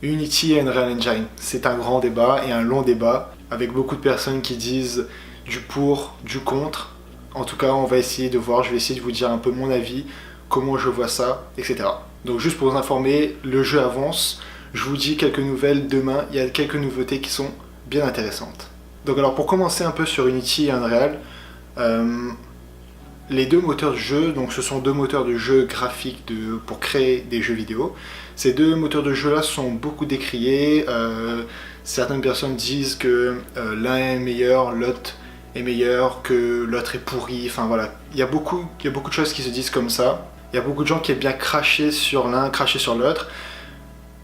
Unity et Unreal Engine, c'est un grand débat et un long débat avec beaucoup de personnes qui disent du pour, du contre. En tout cas, on va essayer de voir, je vais essayer de vous dire un peu mon avis, comment je vois ça, etc. Donc juste pour vous informer, le jeu avance. Je vous dis quelques nouvelles demain, il y a quelques nouveautés qui sont bien intéressantes. Donc alors pour commencer un peu sur Unity et Unreal, les deux moteurs de jeu, donc ce sont deux moteurs de jeu graphiques pour créer des jeux vidéo. Ces deux moteurs de jeu là sont beaucoup décriés. Certaines personnes disent que l'un est meilleur, l'autre est meilleur, que l'autre est pourri. Enfin voilà, il y a beaucoup de choses qui se disent comme ça. Il y a beaucoup de gens qui aiment bien cracher sur l'un, cracher sur l'autre.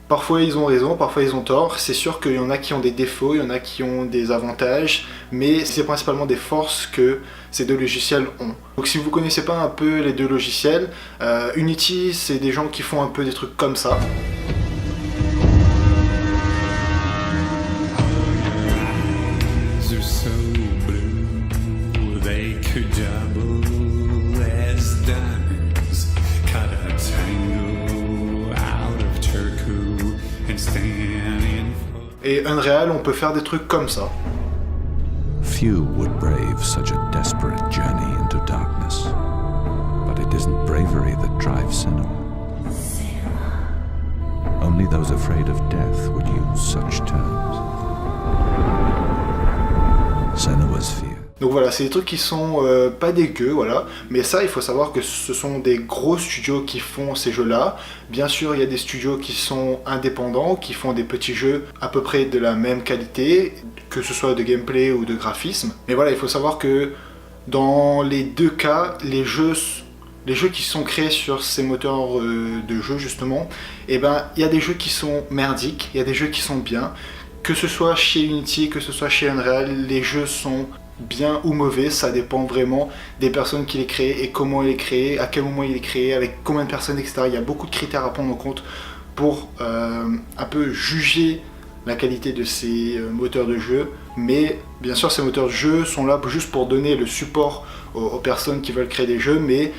Parfois ils ont raison, parfois ils ont tort. C'est sûr qu'il y en a qui ont des défauts, il y en a qui ont des avantages, mais c'est principalement des forces que ces deux logiciels ont. Donc si vous ne connaissez pas un peu les deux logiciels, Unity c'est des gens qui font un peu des trucs comme ça. Et Unreal, on peut faire des trucs comme ça. Few would brave such a desperate journey into darkness, but it isn't bravery that drives Senua. Only those afraid of death would use such terms. Senua's fear. Donc voilà, c'est des trucs qui sont pas dégueux, voilà. Mais ça, il faut savoir que ce sont des gros studios qui font ces jeux-là. Bien sûr, il y a des studios qui sont indépendants, qui font des petits jeux à peu près de la même qualité, que ce soit de gameplay ou de graphisme. Mais voilà, il faut savoir que dans les deux cas, les jeux qui sont créés sur ces moteurs de jeu, justement, eh ben, il y a des jeux qui sont merdiques, il y a des jeux qui sont bien. Que ce soit chez Unity, que ce soit chez Unreal, les jeux sont bien ou mauvais, ça dépend vraiment des personnes qui les créent et comment il est créé, à quel moment il est créé, avec combien de personnes, etc. Il y a beaucoup de critères à prendre en compte pour un peu juger la qualité de ces moteurs de jeu. Mais bien sûr, ces moteurs de jeu sont là juste pour donner le support aux personnes qui veulent créer des jeux, mais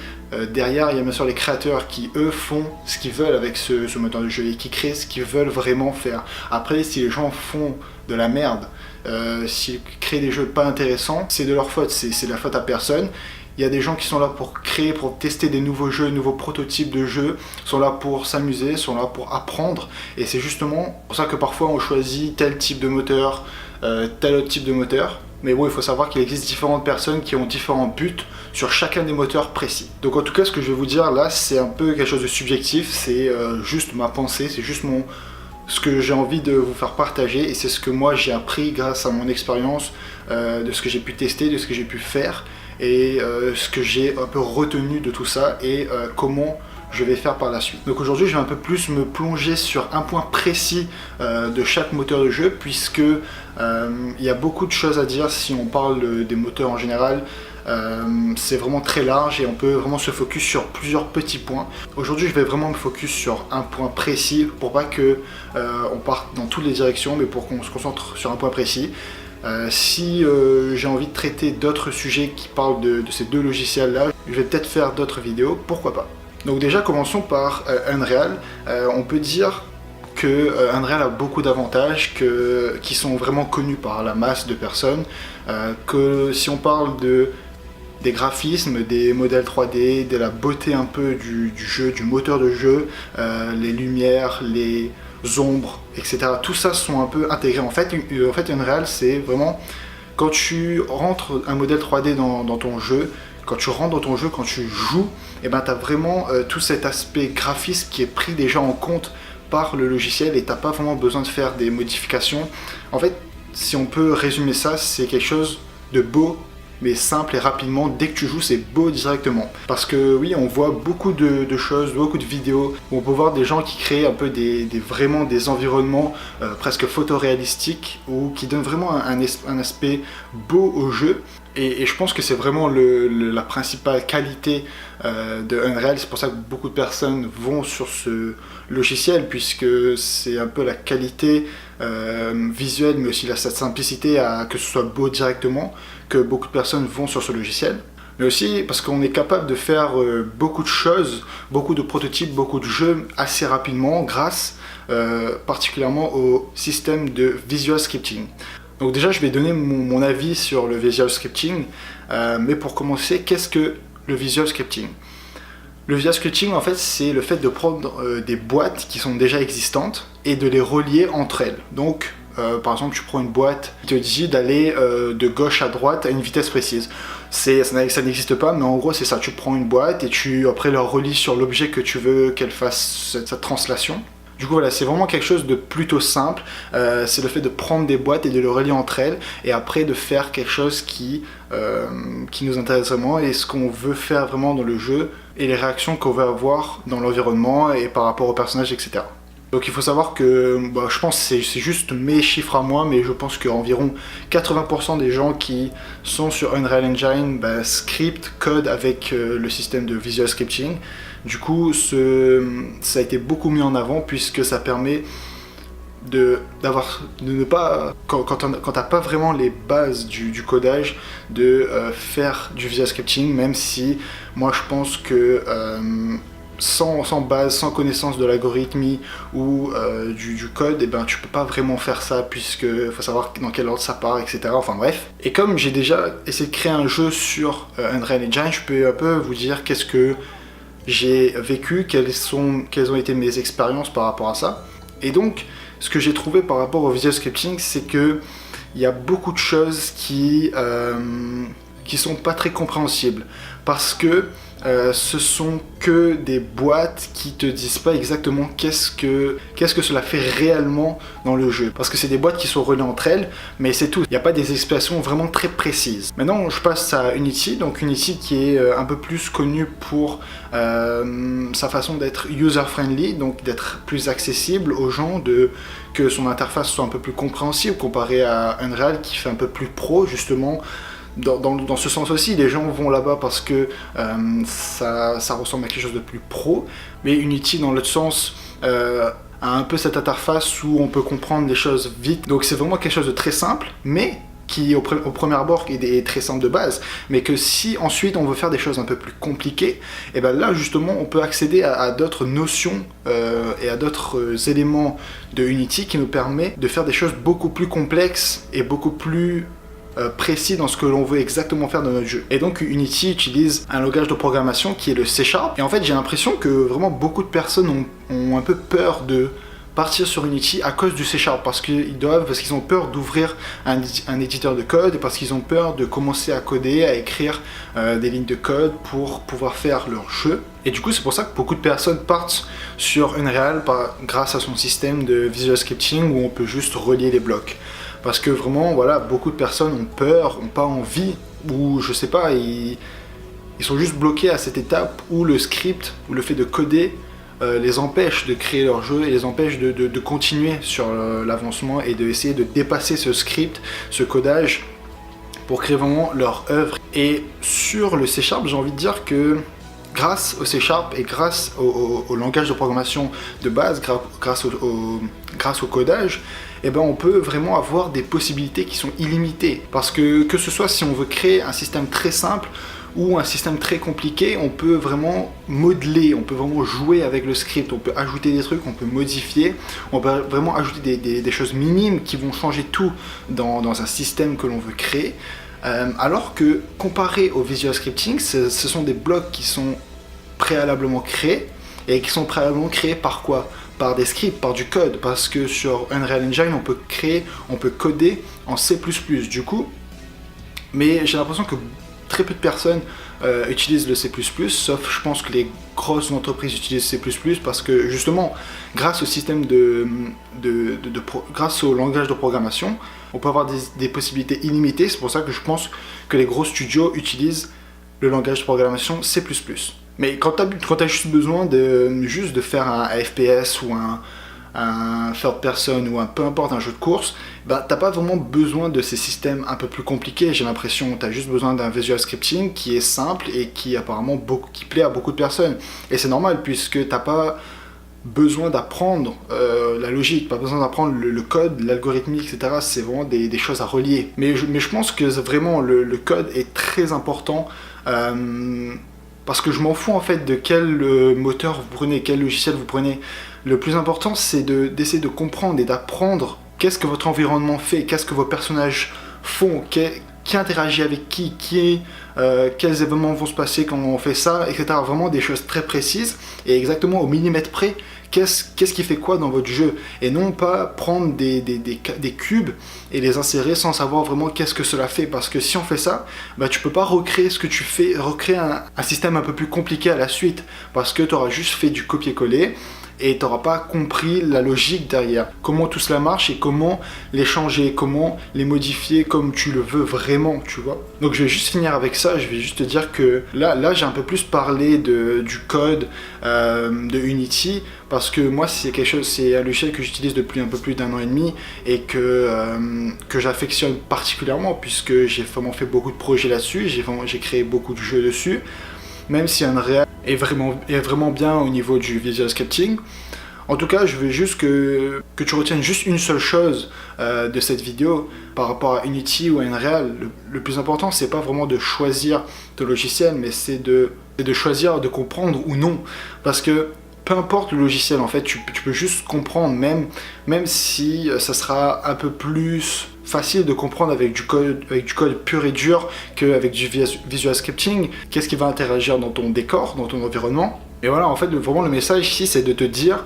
derrière, il y a bien sûr les créateurs qui, eux, font ce qu'ils veulent avec ce moteur de jeu et qui créent ce qu'ils veulent vraiment faire. Après, si les gens font de la merde, s'ils créent des jeux pas intéressants, c'est de leur faute, c'est de la faute à personne. Il y a des gens qui sont là pour créer, pour tester des nouveaux jeux, nouveaux prototypes de jeux, sont là pour s'amuser, sont là pour apprendre. Et c'est justement pour ça que parfois on choisit tel type de moteur, tel autre type de moteur. Mais bon, il faut savoir qu'il existe différentes personnes qui ont différents buts sur chacun des moteurs précis. Donc en tout cas, ce que je vais vous dire là, c'est un peu quelque chose de subjectif, c'est juste ma pensée, c'est juste ce que j'ai envie de vous faire partager, et c'est ce que moi j'ai appris grâce à mon expérience, de ce que j'ai pu tester, de ce que j'ai pu faire, et ce que j'ai un peu retenu de tout ça, et comment je vais faire par la suite. Donc aujourd'hui, je vais un peu plus me plonger sur un point précis de chaque moteur de jeu, puisque il y a beaucoup de choses à dire si on parle des moteurs en général. C'est vraiment très large et on peut vraiment se focus sur plusieurs petits points. Aujourd'hui, je vais vraiment me focus sur un point précis pour pas que on parte dans toutes les directions, mais pour qu'on se concentre sur un point précis. Si j'ai envie de traiter d'autres sujets qui parlent de ces deux logiciels là, je vais peut-être faire d'autres vidéos, pourquoi pas. Donc déjà, commençons par Unreal. On peut dire que Unreal a beaucoup d'avantages qui sont vraiment connus par la masse de personnes. Que si on parle des graphismes, des modèles 3D, de la beauté un peu du jeu, du moteur de jeu, les lumières, les ombres, etc. Tout ça sont un peu intégrés. En fait, Unreal, c'est vraiment quand tu rentres un modèle 3D dans ton jeu, quand tu rentres dans ton jeu, quand tu joues, et ben tu as vraiment tout cet aspect graphisme qui est pris déjà en compte par le logiciel et tu n'as pas vraiment besoin de faire des modifications. En fait, si on peut résumer ça, c'est quelque chose de beau, mais simple et rapidement. Dès que tu joues, c'est beau directement. Parce que oui, on voit beaucoup de choses, beaucoup de vidéos où on peut voir des gens qui créent un peu vraiment des environnements presque photoréalistiques ou qui donnent vraiment un aspect beau au jeu. Et je pense que c'est vraiment la principale qualité de Unreal. C'est pour ça que beaucoup de personnes vont sur ce logiciel, puisque c'est un peu la qualité visuelle, mais aussi cette simplicité à que ce soit beau directement, que beaucoup de personnes vont sur ce logiciel. mais aussi parce qu'on est capable de faire beaucoup de choses, beaucoup de prototypes, beaucoup de jeux assez rapidement grâce particulièrement au système de visual scripting. Donc déjà, je vais donner mon avis sur le visual scripting, mais pour commencer, qu'est-ce que le visual scripting? Le visual scripting, en fait, c'est le fait de prendre des boîtes qui sont déjà existantes et de les relier entre elles. Donc, par exemple, tu prends une boîte qui te dit d'aller de gauche à droite à une vitesse précise. Ça n'existe pas, mais en gros, c'est ça. Tu prends une boîte et tu après la relis sur l'objet que tu veux qu'elle fasse cette translation. Du coup, voilà, c'est vraiment quelque chose de plutôt simple. C'est le fait de prendre des boîtes et de les relier entre elles, et après de faire quelque chose qui nous intéresse vraiment, et ce qu'on veut faire vraiment dans le jeu, et les réactions qu'on veut avoir dans l'environnement et par rapport aux personnages, etc. Donc il faut savoir que, je pense que c'est juste mes chiffres à moi, mais je pense qu'environ 80% des gens qui sont sur Unreal Engine script, code avec le système de visual scripting. Du coup, ça a été beaucoup mis en avant puisque ça permet de ne pas, quand t'as pas vraiment les bases du codage, de faire du visual scripting, même si moi je pense que sans base, sans connaissance de l'algorithmie ou du code, tu peux pas vraiment faire ça, puisque faut savoir dans quel ordre ça part, etc. Enfin bref. Et comme j'ai déjà essayé de créer un jeu sur Unreal Engine, je peux un peu vous dire qu'est-ce que j'ai vécu, quelles ont été mes expériences par rapport à ça. Et donc, ce que j'ai trouvé par rapport au visual scripting, c'est que il y a beaucoup de choses qui sont pas très compréhensibles, parce que ce sont que des boîtes qui te disent pas exactement qu'est-ce que cela fait réellement dans le jeu, parce que c'est des boîtes qui sont reliées entre elles, mais c'est tout. Il n'y a pas des explications vraiment très précises. Maintenant, je passe à Unity, donc Unity qui est un peu plus connu pour sa façon d'être user-friendly, donc d'être plus accessible aux gens, que son interface soit un peu plus compréhensible comparé à Unreal qui fait un peu plus pro, justement. Dans ce sens aussi, les gens vont là-bas parce que ça ressemble à quelque chose de plus pro, mais Unity dans l'autre sens a un peu cette interface où on peut comprendre les choses vite, donc c'est vraiment quelque chose de très simple, mais qui au premier abord est très simple de base, mais que si ensuite on veut faire des choses un peu plus compliquées, et là justement on peut accéder à d'autres notions et à d'autres éléments de Unity qui nous permet de faire des choses beaucoup plus complexes et beaucoup plus précis dans ce que l'on veut exactement faire dans notre jeu. Et donc Unity utilise un langage de programmation qui est le C#, et en fait j'ai l'impression que vraiment beaucoup de personnes ont un peu peur de partir sur Unity à cause du C#, parce qu'ils ont peur d'ouvrir un éditeur de code, et parce qu'ils ont peur de commencer à coder, à écrire des lignes de code pour pouvoir faire leur jeu. Et du coup c'est pour ça que beaucoup de personnes partent sur Unreal grâce à son système de visual scripting où on peut juste relier les blocs. Parce que vraiment, voilà, beaucoup de personnes ont peur, ont pas envie, ou je sais pas, ils sont juste bloqués à cette étape où le script, ou le fait de coder, les empêche de créer leur jeu et les empêche de continuer sur l'avancement et d'essayer de dépasser ce script, ce codage, pour créer vraiment leur œuvre. Et sur le C#, j'ai envie de dire que grâce au C# et grâce au langage de programmation de base, grâce au codage, on peut vraiment avoir des possibilités qui sont illimitées. Parce que ce soit si on veut créer un système très simple ou un système très compliqué, on peut vraiment modeler, on peut vraiment jouer avec le script, on peut ajouter des trucs, on peut modifier, on peut vraiment ajouter des choses minimes qui vont changer tout dans un système que l'on veut créer. Alors que comparé au visual scripting, ce sont des blocs qui sont préalablement créés, et qui sont préalablement créés par quoi? Par des scripts, par du code, parce que sur Unreal Engine on peut coder en C++ du coup, mais j'ai l'impression que très peu de personnes utilisent le C++, sauf je pense que les grosses entreprises utilisent C++ parce que justement grâce au système grâce au langage de programmation, on peut avoir des possibilités illimitées. C'est pour ça que je pense que les gros studios utilisent le langage de programmation C++. Mais quand tu as juste besoin de faire un FPS ou un third person ou peu importe un jeu de course, t'as pas vraiment besoin de ces systèmes un peu plus compliqués, j'ai l'impression. T'as juste besoin d'un visual scripting qui est simple et qui apparemment qui plaît à beaucoup de personnes. Et c'est normal puisque t'as pas besoin d'apprendre la logique, pas besoin d'apprendre le code, l'algorithmique, etc. C'est vraiment des choses à relier. Mais je pense que vraiment le code est très important parce que je m'en fous en fait de quel moteur vous prenez, quel logiciel vous prenez. Le plus important, c'est d'essayer de comprendre et d'apprendre qu'est-ce que votre environnement fait, qu'est-ce que vos personnages font, qui interagit avec qui quels événements vont se passer quand on fait ça, etc. Vraiment des choses très précises et exactement au millimètre près, qu'est-ce qui fait quoi dans votre jeu, et non pas prendre des cubes et les insérer sans savoir vraiment qu'est-ce que cela fait, parce que si on fait ça, bah, tu peux pas recréer ce que tu fais, recréer un système un peu plus compliqué à la suite, parce que tu auras juste fait du copier-coller et tu n'auras pas compris la logique derrière, comment tout cela marche et comment les changer, comment les modifier comme tu le veux vraiment, tu vois. Donc je vais juste finir avec ça, je vais juste te dire que là j'ai un peu plus parlé du code de Unity, parce que moi c'est un logiciel que j'utilise depuis un peu plus d'1 an et demi et que j'affectionne particulièrement, puisque j'ai vraiment fait beaucoup de projets là-dessus, j'ai créé beaucoup de jeux dessus, même si Unreal est vraiment bien au niveau du visual scripting. En tout cas, je veux juste que tu retiennes juste une seule chose de cette vidéo par rapport à Unity ou à Unreal. Le plus important, c'est pas vraiment de choisir ton logiciel, mais c'est de choisir de comprendre ou non. Parce que peu importe le logiciel, en fait, tu peux juste comprendre, même si ça sera un peu plus facile de comprendre avec du code pur et dur qu'avec du visual scripting, qu'est-ce qui va interagir dans ton décor, dans ton environnement. Et voilà, en fait, vraiment le message ici, c'est de te dire,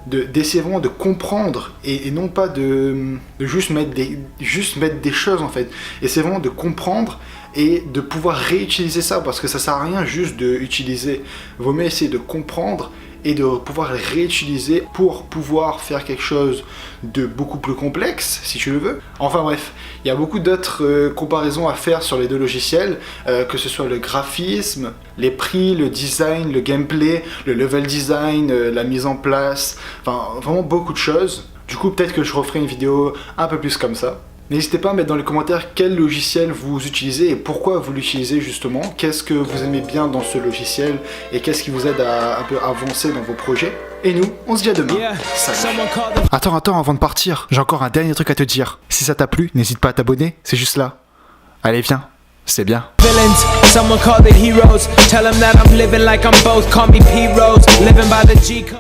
d'essayer vraiment de comprendre et non pas de juste mettre des choses, en fait. Et c'est vraiment de comprendre et de pouvoir réutiliser ça, parce que ça sert à rien juste d'utiliser. Il vaut mieux essayer de comprendre et de pouvoir les réutiliser pour pouvoir faire quelque chose de beaucoup plus complexe, si tu le veux. Enfin bref, il y a beaucoup d'autres comparaisons à faire sur les deux logiciels, que ce soit le graphisme, les prix, le design, le gameplay, le level design, la mise en place, enfin vraiment beaucoup de choses. Du coup, peut-être que je referai une vidéo un peu plus comme ça. N'hésitez pas à mettre dans les commentaires quel logiciel vous utilisez et pourquoi vous l'utilisez justement. Qu'est-ce que vous aimez bien dans ce logiciel et qu'est-ce qui vous aide à un peu avancer dans vos projets. Et nous, on se dit à demain. Salut. Attends, avant de partir, j'ai encore un dernier truc à te dire. Si ça t'a plu, n'hésite pas à t'abonner, c'est juste là. Allez, viens, c'est bien. Someone call the heroes. Tell them that I'm living like I'm both. Call me P-Rose. Living by the G code.